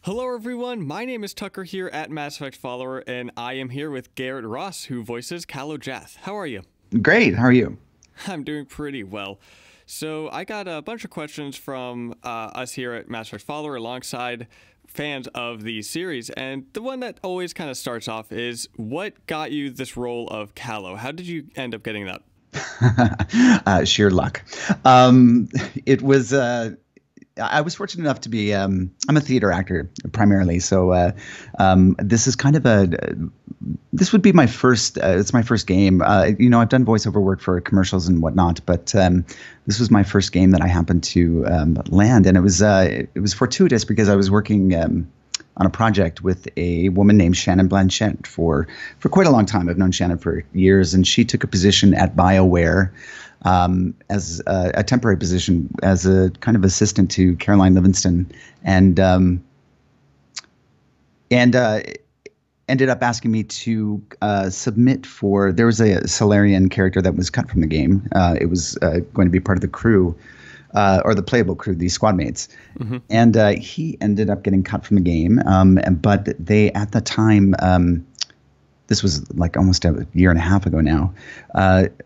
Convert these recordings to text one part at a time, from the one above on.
Hello everyone, my name is Tucker here at Mass Effect Follower, and I am here with Garrett Ross, who voices Kallo Jath. How are you? Great. How are you? I'm doing pretty well. So I got a bunch of questions from us here at Mass Effect Follower alongside fans of the series, and the one that always kind of starts off is, what got you this role of Kallo? How did you end up getting that? Sheer luck. It was. I was fortunate enough to be. I'm a theater actor primarily, so this is kind of a. This would be my first. It's my first game. I've done voiceover work for commercials and whatnot, but this was my first game that I happened to land, and it was fortuitous because I was working on a project with a woman named Shannon Blanchett for quite a long time. I've known Shannon for years, and she took a position at BioWare as a temporary position as a kind of assistant to Caroline Livingston, and ended up asking me to submit for. There was a Solarian character that was cut from the game. It was going to be part of the crew. Or the playable crew, the squad mates. Mm-hmm. And he ended up getting cut from the game. But they, at the time, this was like almost a year and a half ago now,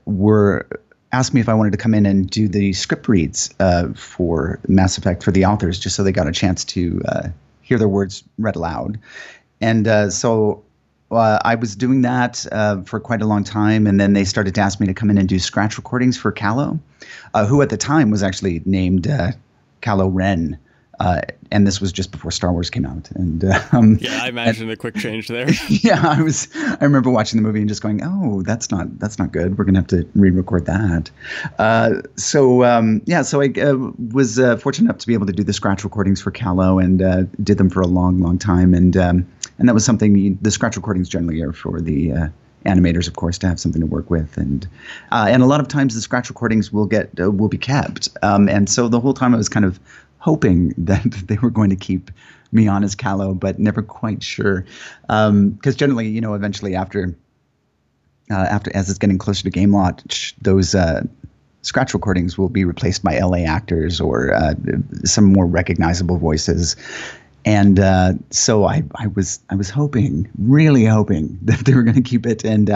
were asked me if I wanted to come in and do the script reads for Mass Effect for the authors, just so they got a chance to hear their words read aloud. And so I was doing that for quite a long time, and then they started to ask me to come in and do scratch recordings for Kallo, who at the time was actually named Kylo Ren, and this was just before Star Wars came out. And yeah, I imagine a quick change there. Yeah, I remember watching the movie and just going, "Oh, that's not good. We're gonna have to re-record that." So I was fortunate enough to be able to do the scratch recordings for Kallo, and did them for a long, long time, and that was something. The scratch recordings generally are for the animators, of course, to have something to work with, and a lot of times the scratch recordings will be kept, and so the whole time I was kind of hoping that they were going to keep me on as Kallo, but never quite sure, because generally, eventually after as it's getting closer to game launch, those scratch recordings will be replaced by LA actors or some more recognizable voices. And so I was hoping, really hoping, that they were going to keep it. And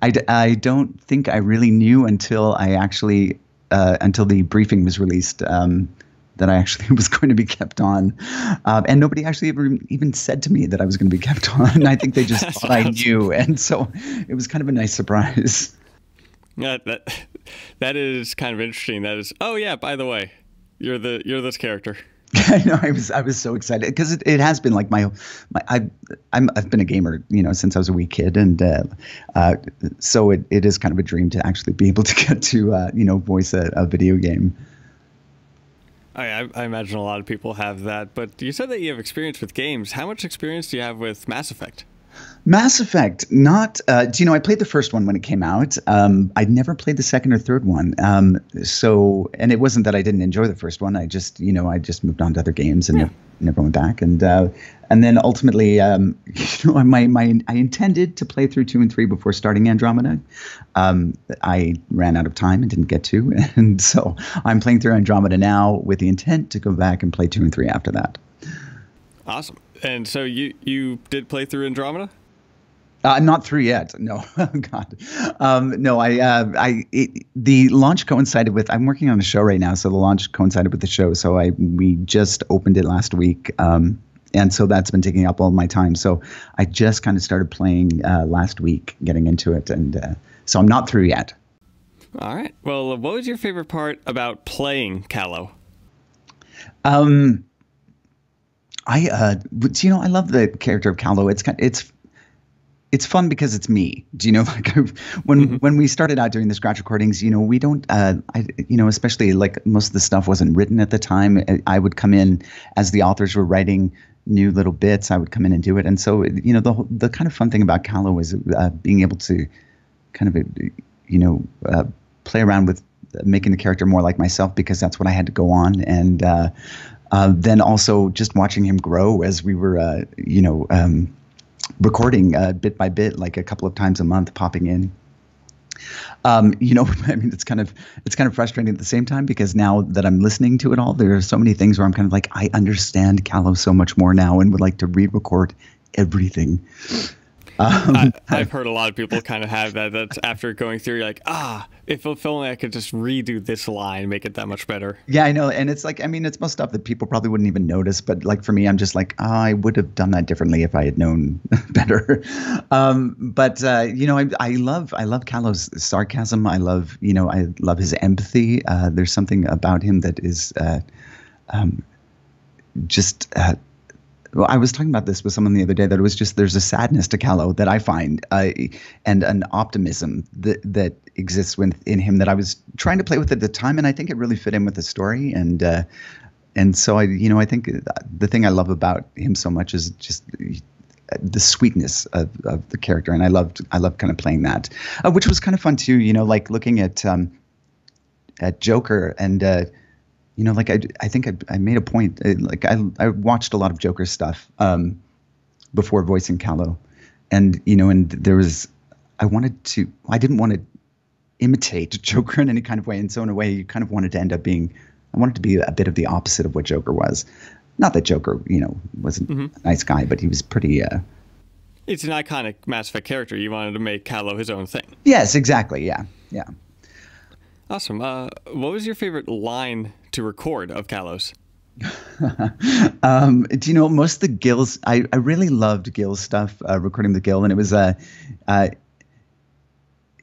I don't think I really knew until until the briefing was released that I actually was going to be kept on. And nobody actually ever even said to me that I was going to be kept on. I think they just thought I knew. And so it was kind of a nice surprise. Yeah, that is kind of interesting. That is, oh yeah, by the way, you're this character. I know. I was so excited because it has been like I've been a gamer, since I was a wee kid, and so it is kind of a dream to actually be able to get to voice a video game. I imagine a lot of people have that, but you said that you have experience with games. How much experience do you have with Mass Effect? Mass Effect, not. I played the first one when it came out. I'd never played the second or third one. And it wasn't that I didn't enjoy the first one. I just moved on to other games and never went back. And then ultimately, I intended to play through 2 and 3 before starting Andromeda. I ran out of time and didn't get to, and so I'm playing through Andromeda now with the intent to go back and play 2 and 3 after that. Awesome. And so you did play through Andromeda? Not through yet. No. Oh, God. No, the launch coincided with, I'm working on a show right now. So the launch coincided with the show. So we just opened it last week. And so that's been taking up all my time. So I just kind of started playing last week, getting into it. And so I'm not through yet. All right. Well, what was your favorite part about playing Kallo? I love the character of Kallo. It's fun because it's me. When we started out doing the scratch recordings, we don't, especially like most of the stuff wasn't written at the time. I would come in as the authors were writing new little bits. I would come in and do it. And so, the kind of fun thing about Kallo is being able to kind of, play around with making the character more like myself, because that's what I had to go on. And then also just watching him grow as we were, recording bit by bit, like a couple of times a month, popping in I mean, it's kind of frustrating at the same time, because now that I'm listening to it all, there are so many things where I'm kind of like, I understand Kallo so much more now and would like to re-record everything. I've heard a lot of people kind of have that. That's after going through, you're like, if only I could just redo this line, make it that much better. Yeah, I know. And it's like, I mean, it's most stuff that people probably wouldn't even notice. But like for me, I'm just like, I would have done that differently if I had known better. I love Kallo's sarcasm. I love his empathy. There's something about him that is well, I was talking about this with someone the other day, that it was just, there's a sadness to Kallo that I find, and an optimism that exists within him that I was trying to play with at the time, and I think it really fit in with the story. And so I think the thing I love about him so much is just the sweetness of the character, and I loved kind of playing that, which was kind of fun too. Like looking at Joker and. I think I made a point. I watched a lot of Joker stuff before voicing Kallo, and there was I didn't want to imitate Joker in any kind of way, and so in a way, you kind of wanted to end up being. I wanted to be a bit of the opposite of what Joker was. Not that Joker, wasn't a nice guy, but he was pretty. It's an iconic Mass Effect character. You wanted to make Kallo his own thing. Yes, exactly. Yeah. Awesome. What was your favorite line to record of Kallo's? Most of the Gil's, I really loved Gil's stuff, recording the Gil, and it was kind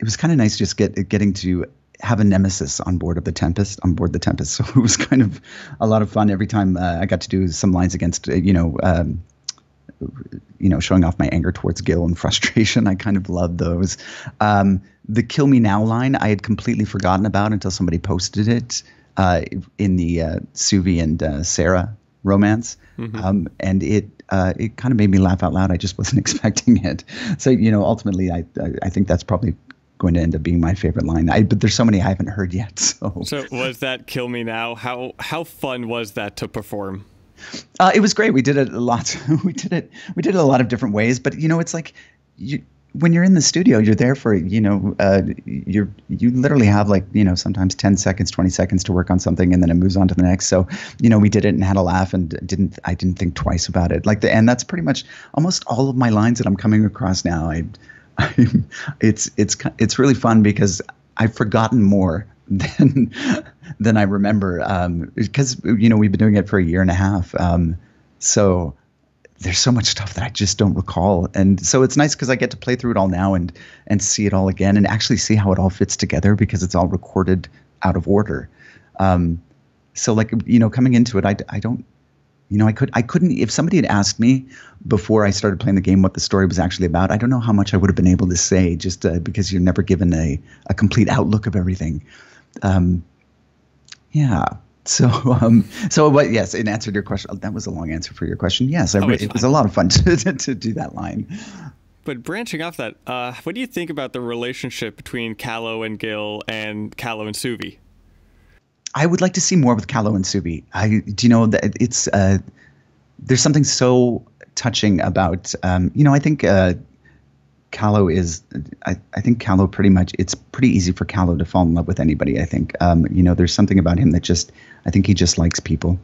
of nice just getting to have a nemesis on board the Tempest. So it was kind of a lot of fun every time I got to do some lines against, showing off my anger towards Gil and frustration. I kind of loved those. The Kill Me Now line I had completely forgotten about until somebody posted it in the Suvi and Sarah romance. And it kind of made me laugh out loud. I just wasn't expecting it. So, ultimately, I think that's probably going to end up being my favorite line. But there's so many I haven't heard yet. So was that Kill Me Now? How fun was that to perform? It was great. We did it a lot. We did it a lot of different ways. But it's like when you're in the studio, you're there for you literally have sometimes 10 seconds, 20 seconds to work on something, and then it moves on to the next. So we did it and had a laugh, and I didn't think twice about it. And that's pretty much almost all of my lines that I'm coming across now. It's really fun because I've forgotten more than I remember, because we've been doing it for a year and a half. So there's so much stuff that I just don't recall, and so it's nice because I get to play through it all now and see it all again and actually see how it all fits together, because it's all recorded out of order. So coming into it, I don't. I couldn't, if somebody had asked me before I started playing the game what the story was actually about, I don't know how much I would have been able to say, just because you're never given a complete outlook of everything. Yeah. But yes, in answer to your question, that was a long answer for your question. Yes, it was a lot of fun to do that line. But branching off that, what do you think about the relationship between Kallo and Gil and Kallo and Suvi? I would like to see more with Kallo and Suvi. That it's there's something so touching about I think Kallo is I think Kallo pretty much, it's pretty easy for Kallo to fall in love with anybody. I think there's something about him that just, I think he just likes people,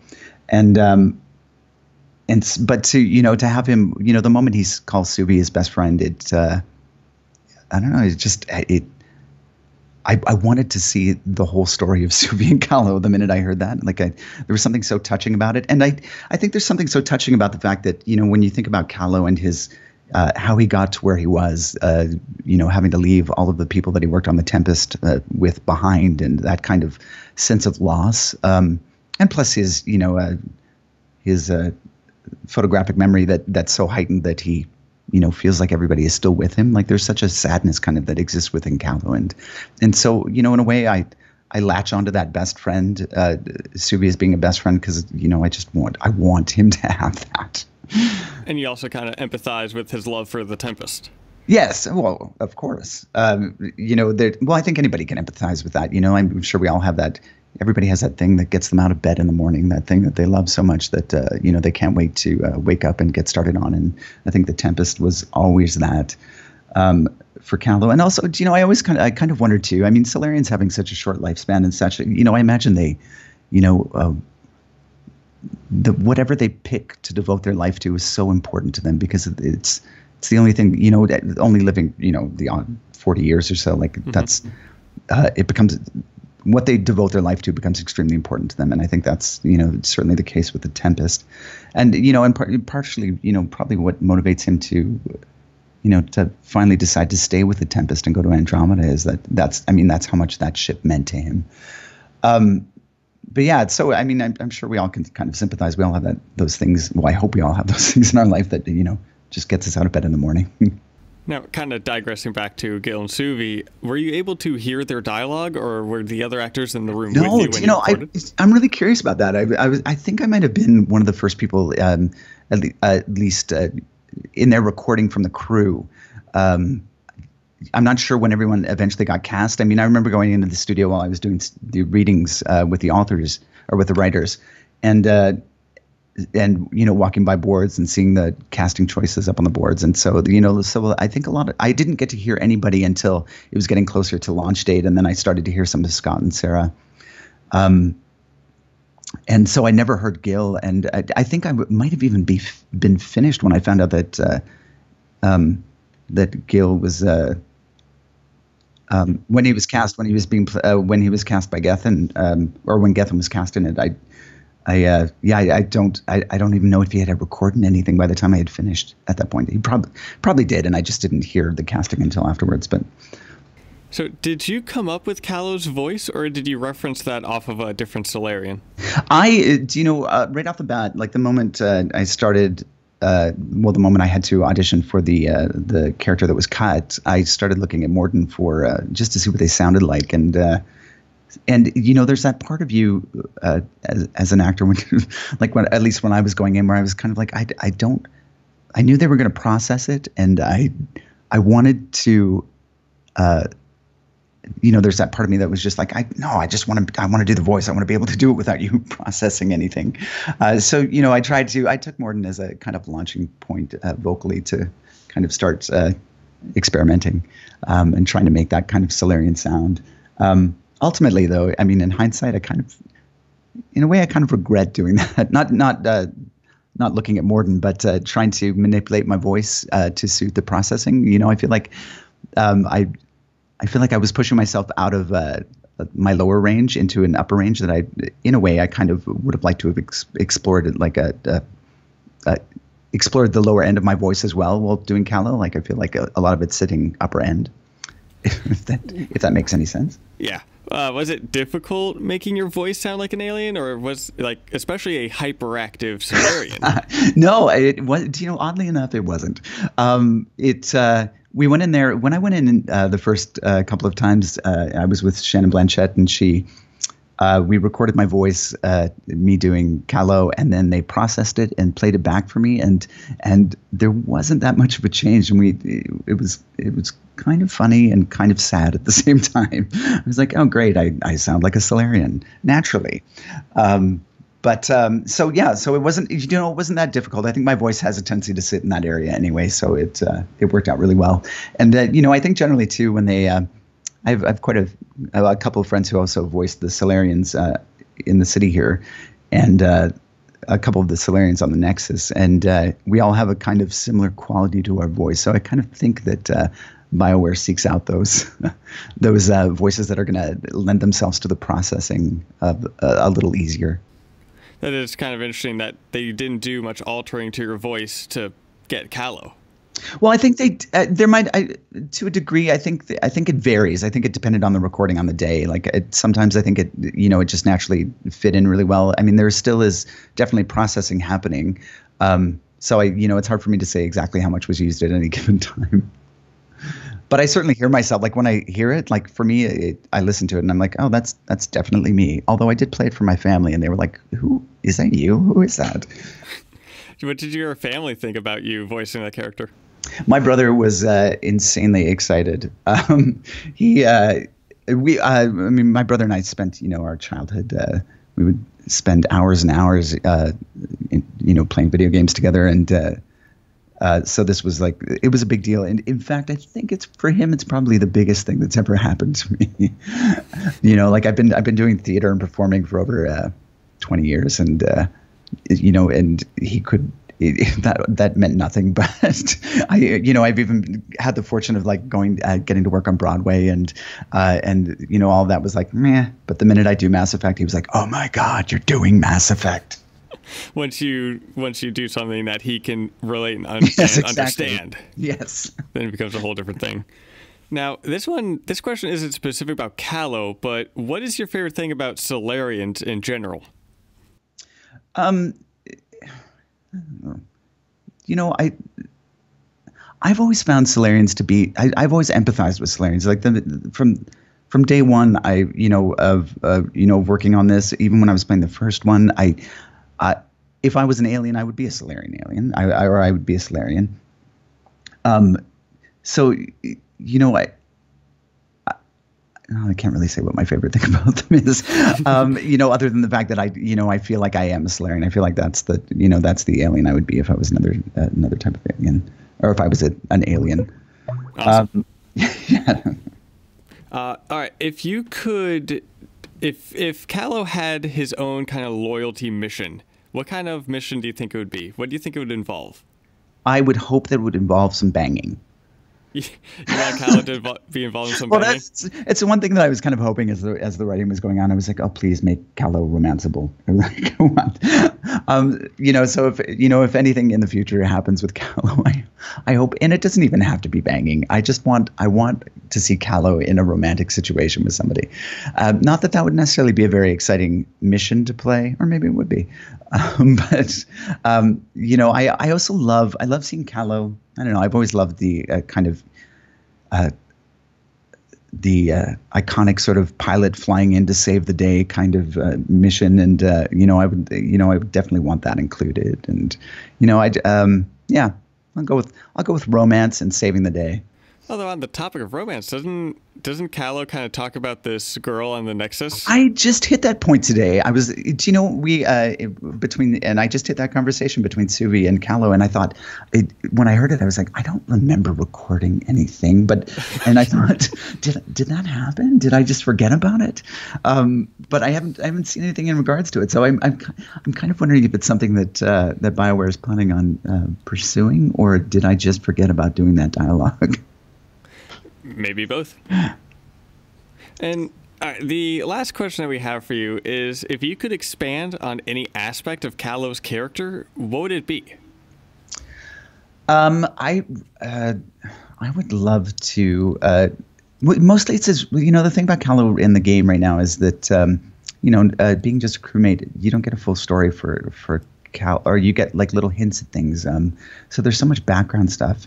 but to have him, the moment he calls Suvi his best friend, I don't know, it's just I wanted to see the whole story of Suvi and Kallo the minute I heard that. There was something so touching about it. And I think there's something so touching about the fact that, when you think about Kallo and his, how he got to where he was, having to leave all of the people that he worked on the Tempest with behind, and that kind of sense of loss. And plus his photographic memory that's so heightened that he, feels like everybody is still with him. There's such a sadness kind of that exists within Kallo. And so, in a way, I latch onto that best friend, Suvi as being a best friend, because, I want him to have that. And you also kind of empathize with his love for the Tempest. Yes, well, of course. I think anybody can empathize with that. I'm sure we all have that. Everybody has that thing that gets them out of bed in the morning, that thing that they love so much that, they can't wait to wake up and get started on. And I think the Tempest was always that Kallo. And also, I always kind of wondered too. I mean, Solarians having such a short lifespan and such, I imagine they, whatever they pick to devote their life to is so important to them because it's the only thing, only living, the 40 years or so, like that's, it becomes, what they devote their life to becomes extremely important to them. And I think that's, certainly the case with the Tempest. And, and partially, probably what motivates him to, to finally decide to stay with the Tempest and go to Andromeda is that's how much that ship meant to him. But yeah, so I mean, I'm sure we all can kind of sympathize. We all have those things. Well, I hope we all have those things in our life that just gets us out of bed in the morning. Now, kind of digressing back to Gil and Suvi, were you able to hear their dialogue, or were the other actors in the room with you when you recorded? I'm really curious about that. I think I might have been one of the first people, at least in their recording from the crew. I'm not sure when everyone eventually got cast. I mean, I remember going into the studio while I was doing the readings with the authors or with the writers, and walking by boards and seeing the casting choices up on the boards. And so so I think I didn't get to hear anybody until it was getting closer to launch date, and then I started to hear some of Scott and Sarah. And so I never heard Gil, and I think I might have even been finished when I found out that that Gil was when he was cast by Gethin, or when Gethin was cast in it. I don't even know if he had recorded anything by the time I had finished at that point. He probably did, and I just didn't hear the casting until afterwards. But so, did you come up with Kallo's voice, or did you reference that off of a different Solarian? Right off the bat, like the moment I started. The moment I had to audition for the character that was cut, I started looking at Morden for just to see what they sounded like, and there's that part of you as an actor when, at least when I was going in, where I was kind of like, I knew they were going to process it, and I wanted to. There's that part of me that was just like, I want to do the voice. I want to be able to do it without you processing anything. I took Morden as a kind of launching point vocally to kind of start experimenting and trying to make that kind of Solarian sound. Ultimately, though, I mean, in hindsight, I kind of regret doing that. Not looking at Morden, but trying to manipulate my voice to suit the processing. I feel like I feel like I was pushing myself out of my lower range into an upper range that in a way, I kind of would have liked to have explored it, explored the lower end of my voice as well while doing Kallo. Like I feel like a lot of it's sitting upper end, if that makes any sense. Yeah. Was it difficult making your voice sound like an alien, or was especially a hyperactive Solarian? No, it was. Oddly enough, it wasn't. We went in there when I went in the first couple of times. I was with Shannon Blanchett, and we recorded my voice, me doing Kallo, and then they processed it and played it back for me, and there wasn't that much of a change, and it was kind of funny and kind of sad at the same time. I was like, oh great, I sound like a Solarian naturally. So it wasn't, it wasn't that difficult. I think my voice has a tendency to sit in that area anyway, so it worked out really well. And I think generally too, when they I've quite a couple of friends who also voiced the Solarians in the city here, and a couple of the Solarians on the Nexus, and we all have a kind of similar quality to our voice. So I kind of think that BioWare seeks out those voices that are going to lend themselves to the processing of a little easier. That is kind of interesting that they didn't do much altering to your voice to get Kallo. Well, I think there might, to a degree. I think it varies. I think it depended on the recording on the day. Sometimes I think it just naturally fit in really well. I mean, there still is definitely processing happening. So it's hard for me to say exactly how much was used at any given time. But I certainly hear myself, like when I hear it, like for me, I listen to it and I'm like, oh, that's definitely me. Although I did play it for my family and they were like, who is that you? Who is that? What did your family think about you voicing that character? My brother was insanely excited. My brother and I spent, our childhood. We would spend hours and hours, playing video games together, and So this was like, it was a big deal. And in fact, I think it's for him, it's probably the biggest thing that's ever happened to me. You know, like I've been doing theater and performing for over 20 years, and you know, and he could. That meant nothing, but I've even had the fortune of like getting to work on Broadway, and you know, all of that was like meh. But the minute I do Mass Effect, he was like, "Oh my God, you're doing Mass Effect." Once you do something that he can relate and yes, exactly. understand, yes, then it becomes a whole different thing. Now, this question isn't specific about Kallo, but what is your favorite thing about Solarians in general? You know, I've always found Solarians to be. I've always empathized with Solarians. Like from day one, of working on this. Even when I was playing the first one, if I was an alien, I would be a Solarian alien. I would be a Solarian. So you know, I can't really say what my favorite thing about them is, you know, other than the fact that I feel like I am a Solarian. I feel like that's the alien I would be if I was another type of alien, or if I was an alien. Awesome. Yeah. All right. If Kallo had his own kind of loyalty mission, what kind of mission do you think it would be? What do you think it would involve? I would hope that it would involve some banging. You want Kallo to be involved in some banging? It's the one thing that I was kind of hoping as the writing was going on. I was like, oh, please make Kallo romanceable. Like, come on. You know, so if anything in the future happens with Kallo, I hope, and it doesn't even have to be banging. I want to see Kallo in a romantic situation with somebody. Not that would necessarily be a very exciting mission to play, or maybe it would be. But you know, I also love seeing Kallo. I don't know. I've always loved the kind of the iconic sort of pilot flying in to save the day kind of mission, and you know, I would definitely want that included. And you know, I'll go with romance and saving the day. Although on the topic of romance, doesn't Kallo kind of talk about this girl on the Nexus? I just hit that point today. I was, you know, and I just hit that conversation between Suvi and Kallo, and I thought, when I heard it, I was like, I don't remember recording anything, and I thought, did that happen? Did I just forget about it? But I haven't seen anything in regards to it, so I'm kind of wondering if it's something that BioWare is planning on pursuing, or did I just forget about doing that dialogue? Maybe both. And the last question that we have for you is, if you could expand on any aspect of Kallo's character, what would it be? I would love to. Mostly, it's you know, the thing about Kallo in the game right now is that you know, being just a crewmate, you don't get a full story for Kallo, or you get like little hints at things. So there's so much background stuff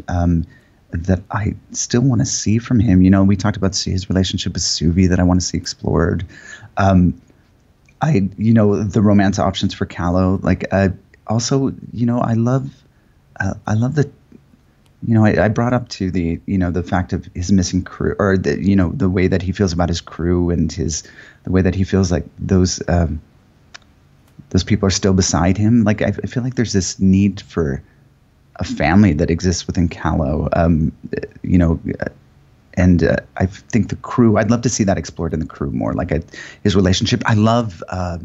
that I still want to see from him. You know, we talked about his relationship with Suvi that I want to see explored. You know, the romance options for Kallo. Like, also, you know, I love the, you know, I brought up to the, you know, the fact of his missing crew, or the, you know, the way that he feels about his crew, and the way that he feels like those people are still beside him. Like, I feel like there's this need for a family that exists within Kallo, you know, and I think the crew, I'd love to see that explored in the crew more, like his relationship. I'd love to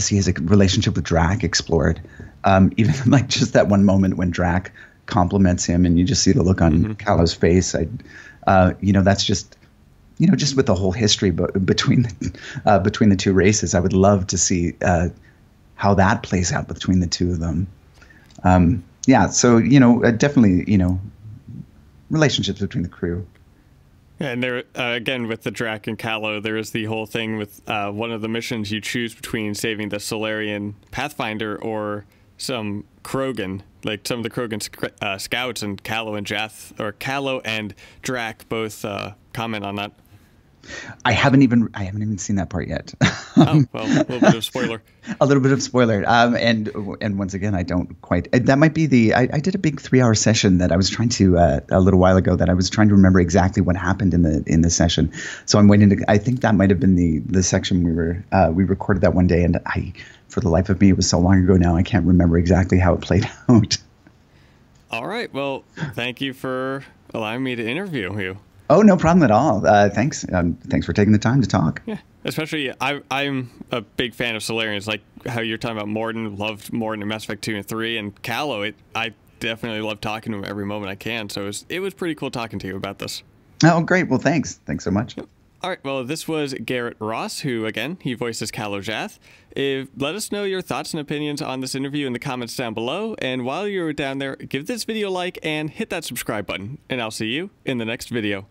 see his relationship with Drac explored, even like just that one moment when Drac compliments him and you just see the look on Kallo's face. You know, that's just, you know, just with the whole history between the two races, I would love to see how that plays out between the two of them. Yeah, so, you know, definitely, you know, relationships between the crew. Yeah, and there, again, with the Drac and Kallo, there is the whole thing with one of the missions you choose between saving the Solarian Pathfinder or some Krogan, like some of the Krogan scouts, and Kallo and Jath, or Kallo and Drac both comment on that. I haven't even seen that part yet. Oh, well, a little bit of spoiler. A little bit of spoiler. And once again, I don't quite. That might be I did a big 3-hour session that I was trying to a little while ago, that I was trying to remember exactly what happened in the session. So I'm waiting to. I think that might have been the section we recorded that one day, and for the life of me, it was so long ago now, I can't remember exactly how it played out. All right. Well, thank you for allowing me to interview you. Oh, no problem at all. Thanks. Thanks for taking the time to talk. Yeah, especially I'm a big fan of Solarians, like how you're talking about Morden. Loved Morden in Mass Effect 2 and 3, and Kallo. I definitely love talking to him every moment I can. So it was pretty cool talking to you about this. Oh, great. Well, thanks. Thanks so much. All right. Well, this was Garrett Ross, who, again, he voices Kallo Jath. Let us know your thoughts and opinions on this interview in the comments down below. And while you're down there, give this video a like and hit that subscribe button. And I'll see you in the next video.